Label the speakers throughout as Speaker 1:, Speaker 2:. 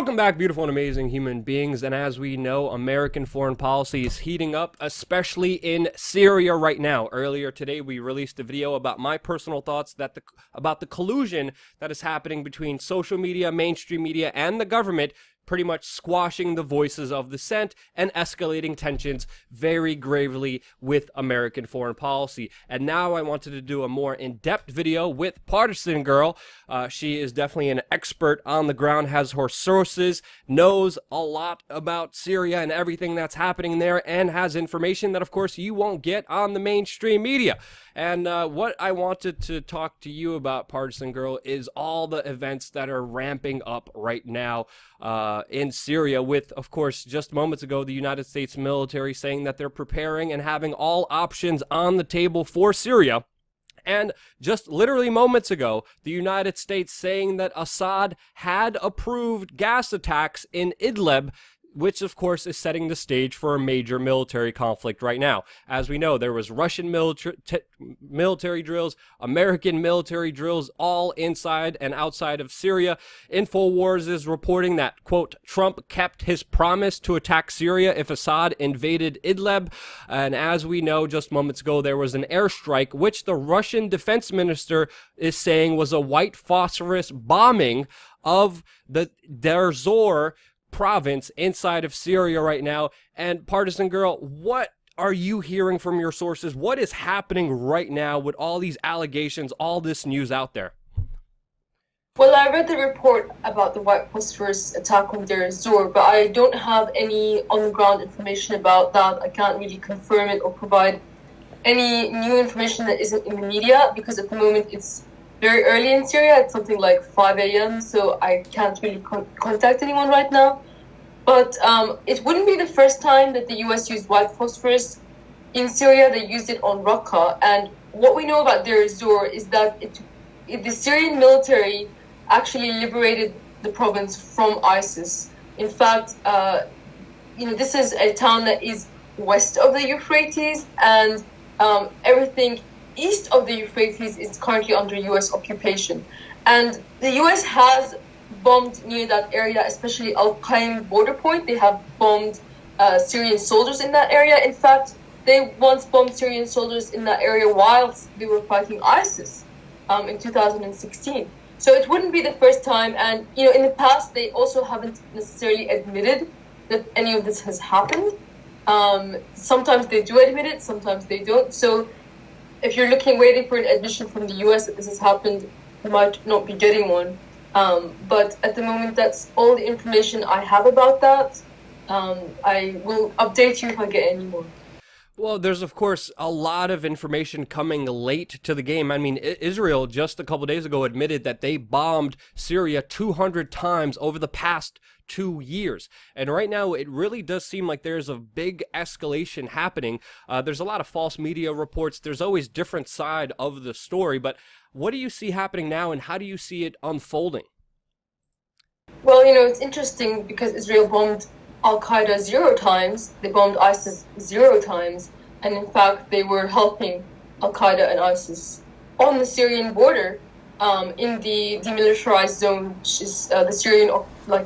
Speaker 1: Welcome back, beautiful and amazing human beings. And as we know, American foreign policy is heating up, especially in Syria right now. Earlier today, we released a video about my personal thoughts about the collusion that is happening between social media, mainstream media, and the government, pretty much squashing the voices of dissent and escalating tensions very gravely with American foreign policy. And now I wanted to do a more in-depth video with Partisan Girl. She is definitely an expert on the ground, has her sources, knows a lot about Syria and everything that's happening there, and has information that, of course, you won't get on the mainstream media. And what I wanted to talk to you about, Partisan Girl, is all the events that are ramping up right now in Syria with, of course, just moments ago, the United States military saying that they're preparing and having all options on the table for Syria. And just literally moments ago, the United States saying that Assad had approved gas attacks in Idlib, which of course is setting the stage for a major military conflict right now. As we know, there was Russian military drills, American military drills, all inside and outside of Syria. InfoWars is reporting that, quote, Trump kept his promise to attack Syria if Assad invaded Idlib. And as we know, just moments ago, there was an airstrike, which the Russian defense minister is saying was a white phosphorus bombing of the Deir Zor province inside of Syria right now. And Partisan Girl, what are you hearing from your sources? What is happening right now with all these allegations, all this news out there?
Speaker 2: Well, I read the report about the white phosphorus attack on Deir Zor, but I don't have any on-ground information about that. I can't really confirm it or provide any new information that isn't in the media, because at the moment it's very early in Syria. It's something like 5 a.m., so I can't really contact anyone right now. But it wouldn't be the first time that the U.S. used white phosphorus in Syria. They used it on Raqqa. And what we know about Deir Zor is that the Syrian military actually liberated the province from ISIS. In fact, this is a town that is west of the Euphrates, and everything east of the Euphrates is currently under U.S. occupation. And the U.S. has bombed near that area, especially Al-Qaim border point. They have bombed Syrian soldiers in that area. In fact, they once bombed Syrian soldiers in that area whilst they were fighting ISIS in 2016. So it wouldn't be the first time. And, in the past, they also haven't necessarily admitted that any of this has happened. Sometimes they do admit it, sometimes they don't. So if you're waiting for an admission from the U.S. that this has happened, you might not be getting one. But at the moment, that's all the information I have about that. I will update you if I get any more.
Speaker 1: Well, there's, of course, a lot of information coming late to the game. I mean, Israel just a couple days ago admitted that they bombed Syria 200 times over the past 2 years. And right now, it really does seem like there's a big escalation happening. There's a lot of false media reports. There's always different side of the story. But what do you see happening now, and how do you see it unfolding?
Speaker 2: Well, it's interesting because Israel bombed Al-Qaeda 0 times, they bombed ISIS 0 times, and in fact they were helping Al-Qaeda and ISIS on the Syrian border, in the demilitarized zone, which is the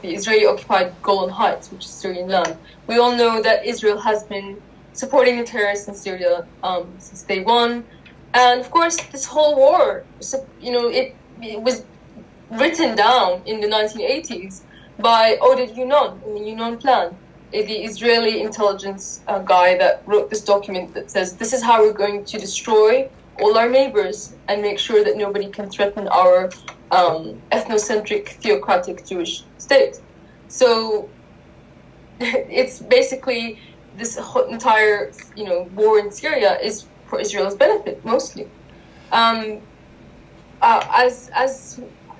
Speaker 2: Israeli-occupied Golan Heights, which is Syrian land. We all know that Israel has been supporting the terrorists in Syria since day one, and of course this whole war, it was written down in the 1980s by Oded Yunon in the Yunon Plan, the Israeli intelligence guy that wrote this document that says this is how we're going to destroy all our neighbors and make sure that nobody can threaten our ethnocentric theocratic Jewish state. So it's basically this whole entire war in Syria is for Israel's benefit mostly. As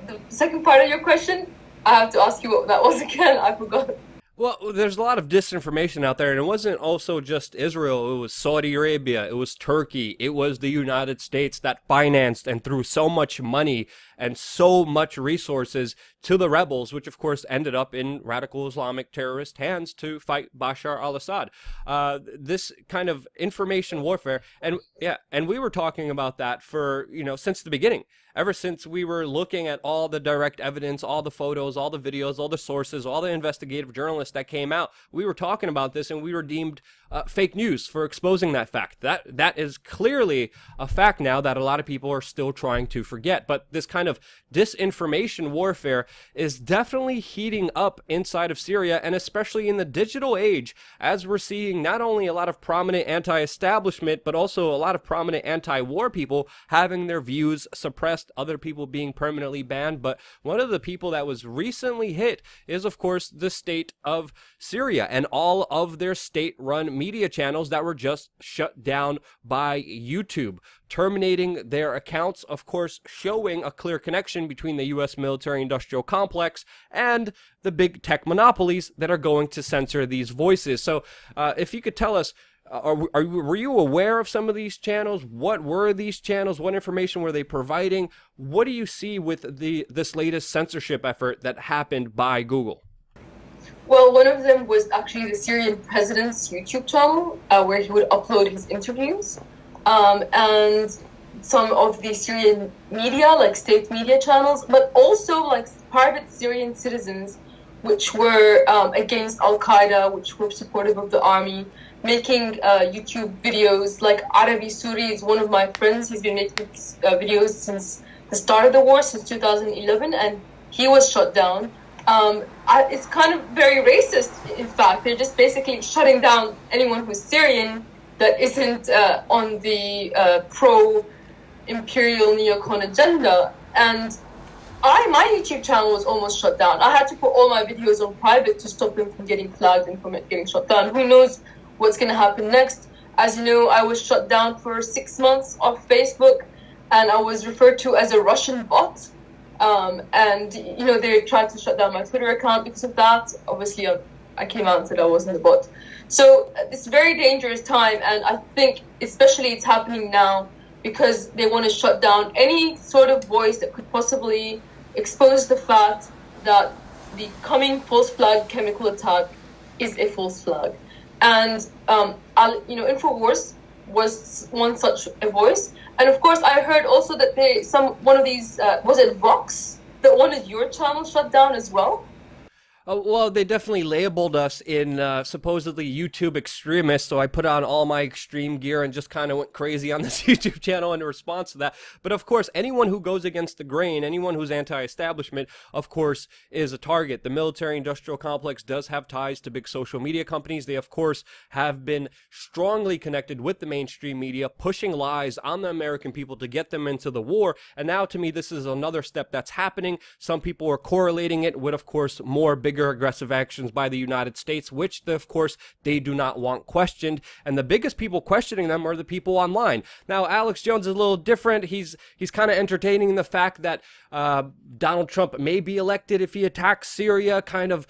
Speaker 2: the second part of your question, I have to ask you what that was again. I forgot.
Speaker 1: Well, there's a lot of disinformation out there, and it wasn't also just Israel. It was Saudi Arabia, it was Turkey, it was the United States that financed and threw so much money and so much resources to the rebels, which of course ended up in radical Islamic terrorist hands to fight Bashar al-Assad. This kind of information warfare, and yeah, and we were talking about that for, since the beginning. Ever since we were looking at all the direct evidence, all the photos, all the videos, all the sources, all the investigative journalists that came out, we were talking about this, and we were deemed fake news for exposing that fact. That is clearly a fact now that a lot of people are still trying to forget. But this kind of disinformation warfare is definitely heating up inside of Syria, and especially in the digital age, as we're seeing not only a lot of prominent anti-establishment, but also a lot of prominent anti-war people having their views suppressed, other people being permanently banned. But one of the people that was recently hit is, of course, the state of Syria and all of their state-run media channels that were just shut down by YouTube, terminating their accounts, of course, showing a clear connection between the U.S. military-industrial complex and the big tech monopolies that are going to censor these voices. So if you could tell us, were you aware of some of these channels? What were these channels? What information were they providing? What do you see with this latest censorship effort that happened by Google?
Speaker 2: Well, one of them was actually the Syrian president's YouTube channel, where he would upload his interviews. And some of the Syrian media, like state media channels, but also like private Syrian citizens, which were against Al-Qaeda, which were supportive of the army, making YouTube videos. Like Arabi Suri is one of my friends. He's been making videos since the start of the war, since 2011, and he was shut down. It's kind of very racist, in fact. They're just basically shutting down anyone who's Syrian that isn't on the pro-imperial neocon agenda. And my YouTube channel was almost shut down. I had to put all my videos on private to stop them from getting flagged and from it getting shut down. Who knows what's going to happen next? As you know, I was shut down for 6 months off Facebook, and I was referred to as a Russian bot. And they tried to shut down my Twitter account because of that. Obviously, I came out and said I wasn't a bot. So it's a very dangerous time, and I think especially it's happening now because they want to shut down any sort of voice that could possibly expose the fact that the coming false flag chemical attack is a false flag. And InfoWars was one such a voice. And of course, I heard also that one of these, was it Vox, that wanted your channel shut down as well?
Speaker 1: Well, they definitely labeled us in supposedly YouTube extremists, so I put on all my extreme gear and just kind of went crazy on this YouTube channel in response to that. But of course, anyone who goes against the grain, anyone who's anti-establishment, of course, is a target. The military-industrial complex does have ties to big social media companies. They, of course, have been strongly connected with the mainstream media, pushing lies on the American people to get them into the war. And now, to me, this is another step that's happening. Some people are correlating it with, of course, more bigger aggressive actions by the United States, which of course they do not want questioned, and the biggest people questioning them are the people online. Now, Alex Jones is a little different. He's kind of entertaining the fact that Donald Trump may be elected if he attacks Syria, kind of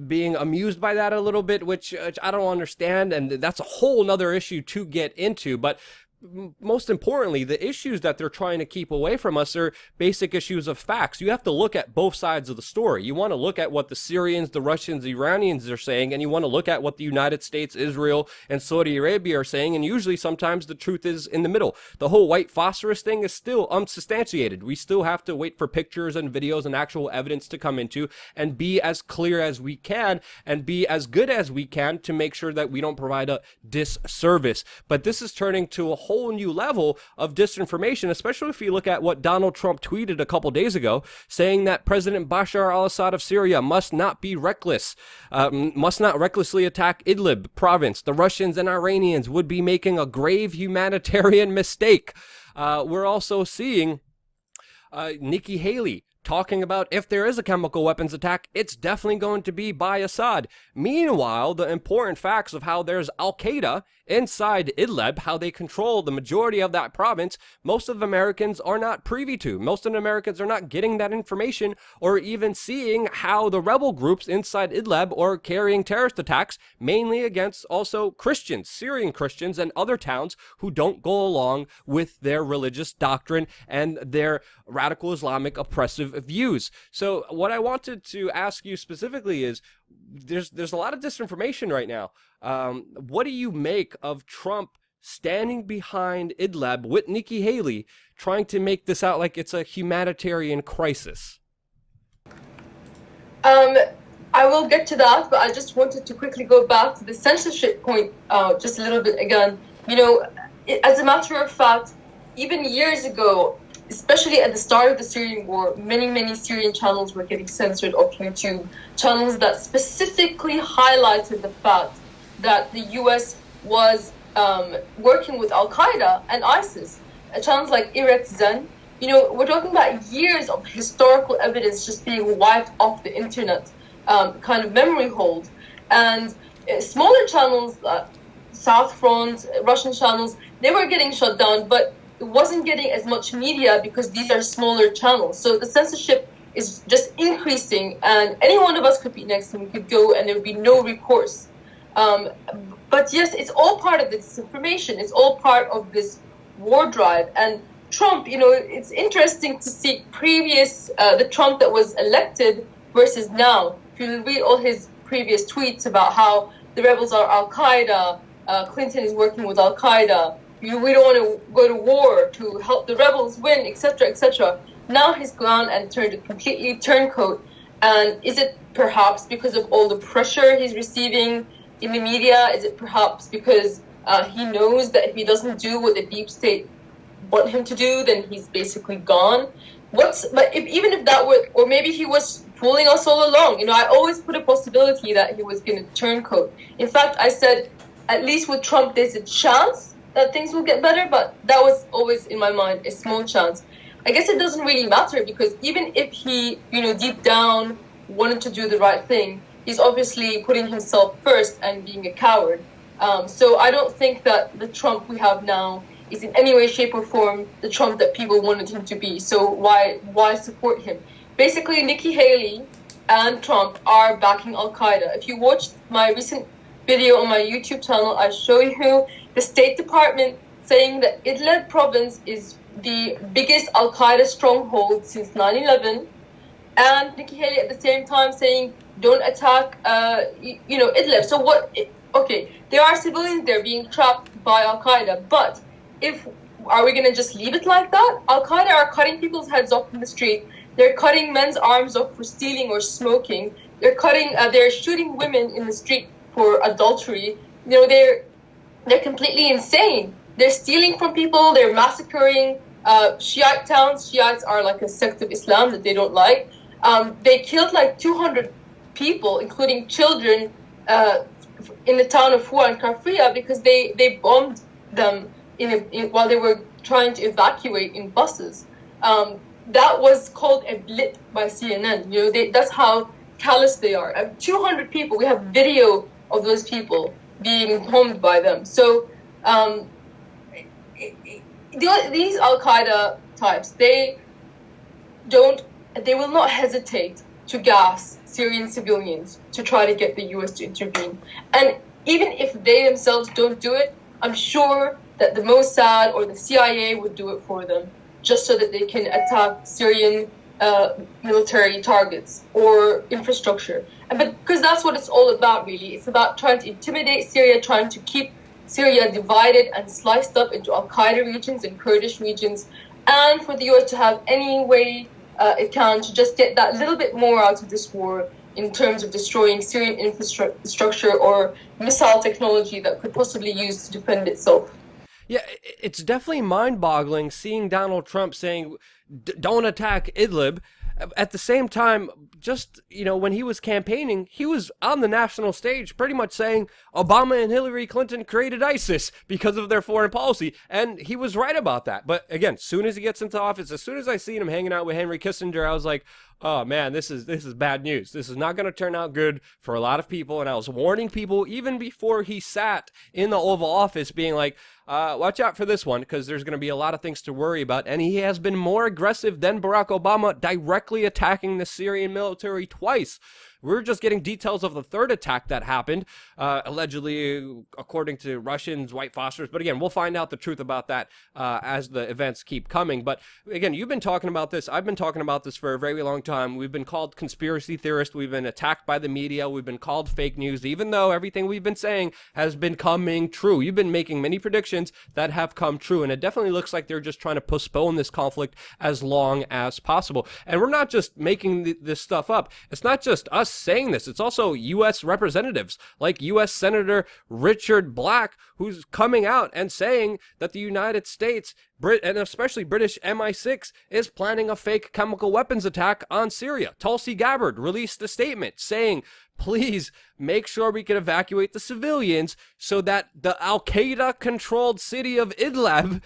Speaker 1: being amused by that a little bit, which I don't understand, and that's a whole nother issue to get into. But most importantly, the issues that they're trying to keep away from us are basic issues of facts. You have to look at both sides of the story. You want to look at what the Syrians, the Russians, the Iranians are saying, and you want to look at what the United States, Israel, and Saudi Arabia are saying, and usually sometimes the truth is in the middle. The whole white phosphorus thing is still unsubstantiated. We still have to wait for pictures and videos and actual evidence to come into and be as clear as we can and be as good as we can to make sure that we don't provide a disservice. But this is turning to a whole new level of disinformation, especially if you look at what Donald Trump tweeted a couple days ago, saying that President Bashar al-Assad of Syria must not be reckless, must not recklessly attack Idlib province. The Russians and Iranians would be making a grave humanitarian mistake. We're also seeing Nikki Haley talking about if there is a chemical weapons attack, it's definitely going to be by Assad. Meanwhile, the important facts of how there's Al-Qaeda inside Idlib, how they control the majority of that province, most of Americans are not privy to. Most of Americans are not getting that information or even seeing how the rebel groups inside Idlib are carrying terrorist attacks, mainly against also Christians, Syrian Christians, and other towns who don't go along with their religious doctrine and their radical Islamic oppressive views. So what I wanted to ask you specifically is, there's a lot of disinformation right now. What do you make of Trump standing behind Idlib with Nikki Haley, trying to make this out like it's a humanitarian crisis?
Speaker 2: I will get to that, but I just wanted to quickly go back to the censorship point just a little bit again. You know, as a matter of fact, even years ago, especially at the start of the Syrian war, many Syrian channels were getting censored off YouTube. Channels that specifically highlighted the fact that the US was working with Al-Qaeda and ISIS. Channels like WeAreChange. You know, we're talking about years of historical evidence just being wiped off the internet, kind of memory hold. And smaller channels, South Front, Russian channels, they were getting shut down, but it wasn't getting as much media because these are smaller channels. So the censorship is just increasing, and any one of us could be next and we could go and there would be no recourse. But yes, it's all part of this disinformation. It's all part of this war drive. And Trump, you know, it's interesting to see previous, the Trump that was elected versus now. If you read all his previous tweets about how the rebels are Al-Qaeda, Clinton is working with Al-Qaeda, we don't want to go to war to help the rebels win, etc., etc. Now he's gone and turned a completely turncoat. And is it perhaps because of all the pressure he's receiving in the media? Is it perhaps because he knows that if he doesn't do what the deep state want him to do, then he's basically gone? Even if that were, or maybe he was fooling us all along. You know, I always put a possibility that he was going to turncoat. In fact, I said, at least with Trump, there's a chance that things will get better, but that was always in my mind a small chance. I guess it doesn't really matter, because even if he, you know, deep down wanted to do the right thing, he's obviously putting himself first and being a coward. So I don't think that the Trump we have now is in any way, shape, or form the Trump that people wanted him to be. So why support him? Basically, Nikki Haley and Trump are backing Al-Qaeda. If you watched my recent video on my YouTube channel, I show you the State Department saying that Idlib province is the biggest Al-Qaeda stronghold since 9/11, and Nikki Haley at the same time saying don't attack, you know, Idlib. So what? Okay, there are civilians there being trapped by Al-Qaeda, but are we going to just leave it like that? Al-Qaeda are cutting people's heads off in the street. They're cutting men's arms off for stealing or smoking. They're shooting women in the street for adultery. You know, they're completely insane. They're stealing from people. They're massacring Shiite towns. Shiites are like a sect of Islam that they don't like. They killed like 200 people, including children, in the town of Hua and Kafria because they bombed them while they were trying to evacuate in buses. That was called a blip by CNN. You know, that's how callous they are. 200 people. We have video of those people being bombed by them. So these Al-Qaeda types, they will not hesitate to gas Syrian civilians to try to get the US to intervene. And even if they themselves don't do it, I'm sure that the Mossad or the CIA would do it for them, just so that they can attack Syrian military targets or infrastructure. But because that's what it's all about, really. It's about trying to intimidate Syria, trying to keep Syria divided and sliced up into Al-Qaeda regions and Kurdish regions, and for the US to have any way it can to just get that little bit more out of this war in terms of destroying Syrian infrastructure or missile technology that could possibly use to defend itself.
Speaker 1: Yeah, it's definitely mind-boggling seeing Donald Trump saying, don't attack Idlib, at the same time, just, when he was campaigning, he was on the national stage pretty much saying Obama and Hillary Clinton created ISIS because of their foreign policy. And he was right about that. But again, soon as he gets into office, as soon as I seen him hanging out with Henry Kissinger, I was like, oh man, this is bad news. This is not going to turn out good for a lot of people. And I was warning people even before he sat in the Oval Office, being like, watch out for this one, because there's going to be a lot of things to worry about. And he has been more aggressive than Barack Obama, directly attacking the Syrian military twice. We're just getting details of the third attack that happened, allegedly, according to Russians, white phosphorus. But again, we'll find out the truth about that as the events keep coming. But again, you've been talking about this. I've been talking about this for a very long time. We've been called conspiracy theorists. We've been attacked by the media. We've been called fake news, even though everything we've been saying has been coming true. You've been making many predictions that have come true. And it definitely looks like they're just trying to postpone this conflict as long as possible. And we're not just making this stuff up. It's not just us saying this. It's also U.S. representatives like U.S. Senator Richard Black, who's coming out and saying that the United States, and especially British MI6, is planning a fake chemical weapons attack on Syria. Tulsi Gabbard released a statement saying, please make sure we can evacuate the civilians so that the Al-Qaeda controlled city of Idlib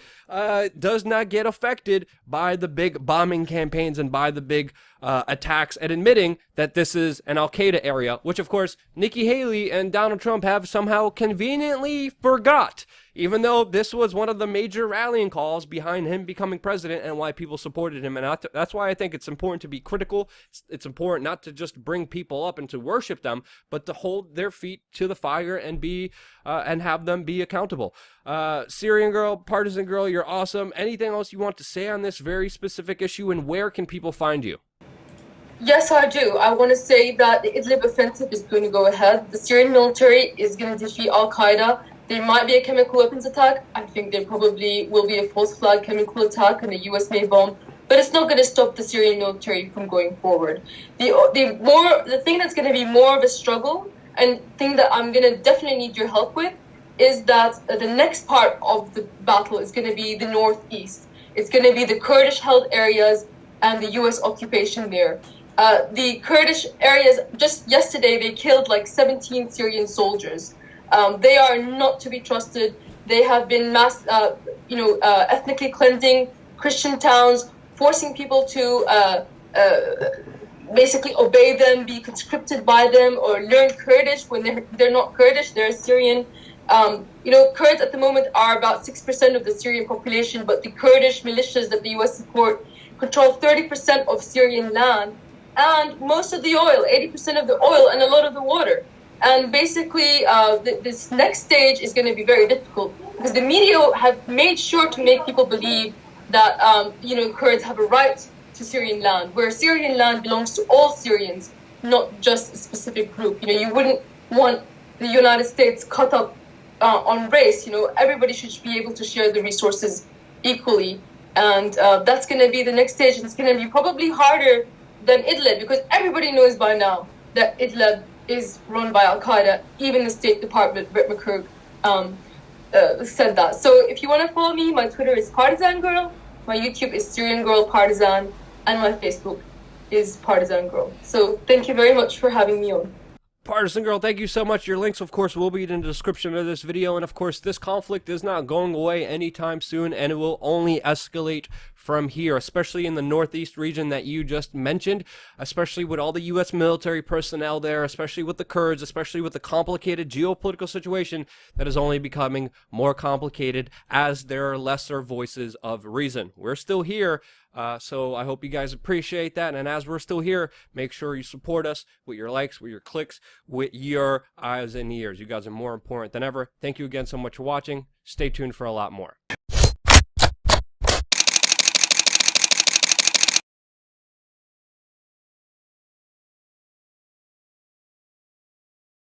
Speaker 1: does not get affected by the big bombing campaigns and by the big attacks, and admitting that this is an Al-Qaeda area, which of course Nikki Haley and Donald Trump have somehow conveniently forgot, even though this was one of the major rallying calls behind him becoming president and why people supported him. And that's why I think it's important to be critical. It's important not to just bring people up and to worship them, but to hold their feet to the fire and be and have them be accountable. Syrian girl, partisan girl, you're awesome. Anything else you want to say on this very specific issue, and where can people find you?
Speaker 2: Yes, I do. I want to say that the Idlib offensive is going to go ahead. The Syrian military is going to defeat Al-Qaeda. There might be a chemical weapons attack. I think there probably will be a false flag chemical attack, and the U.S. may bomb. But it's not going to stop the Syrian military from going forward. The thing that's going to be more of a struggle, and thing that I'm going to definitely need your help with, is that the next part of the battle is going to be the northeast. It's going to be the Kurdish-held areas and the U.S. occupation there. The Kurdish areas, just yesterday, they killed like 17 Syrian soldiers. They are not to be trusted. They have been ethnically cleansing Christian towns, forcing people to basically obey them, be conscripted by them, or learn Kurdish when they're not Kurdish, they're Syrian. Kurds at the moment are about 6% of the Syrian population, but the Kurdish militias that the U.S. support control 30% of Syrian land and most of the oil, 80% of the oil and a lot of the water. And basically, this next stage is going to be very difficult because the media have made sure to make people believe that, Kurds have a right to Syrian land, where Syrian land belongs to all Syrians, not just a specific group. You wouldn't want the United States cut up on race. Everybody should be able to share the resources equally. And that's going to be the next stage. And it's going to be probably harder than Idlib, because everybody knows by now that Idlib is run by Al-Qaeda. Even the State Department, Brett McCurk, said that. So if you want to follow me, my Twitter is Partisan Girl, my YouTube is Syrian Girl Partisan, and my Facebook is Partisan Girl. So thank you very much for having me on.
Speaker 1: Partisan Girl, thank you so much. Your links, of course, will be in the description of this video. And, of course, this conflict is not going away anytime soon, and it will only escalate from here, especially in the northeast region that you just mentioned, especially with all the U.S. military personnel there, especially with the Kurds, especially with the complicated geopolitical situation that is only becoming more complicated as there are lesser voices of reason. We're still here. So I hope you guys appreciate that. And as we're still here, make sure you support us with your likes, with your clicks, with your eyes and ears. You guys are more important than ever. Thank you again so much for watching. Stay tuned for a lot more.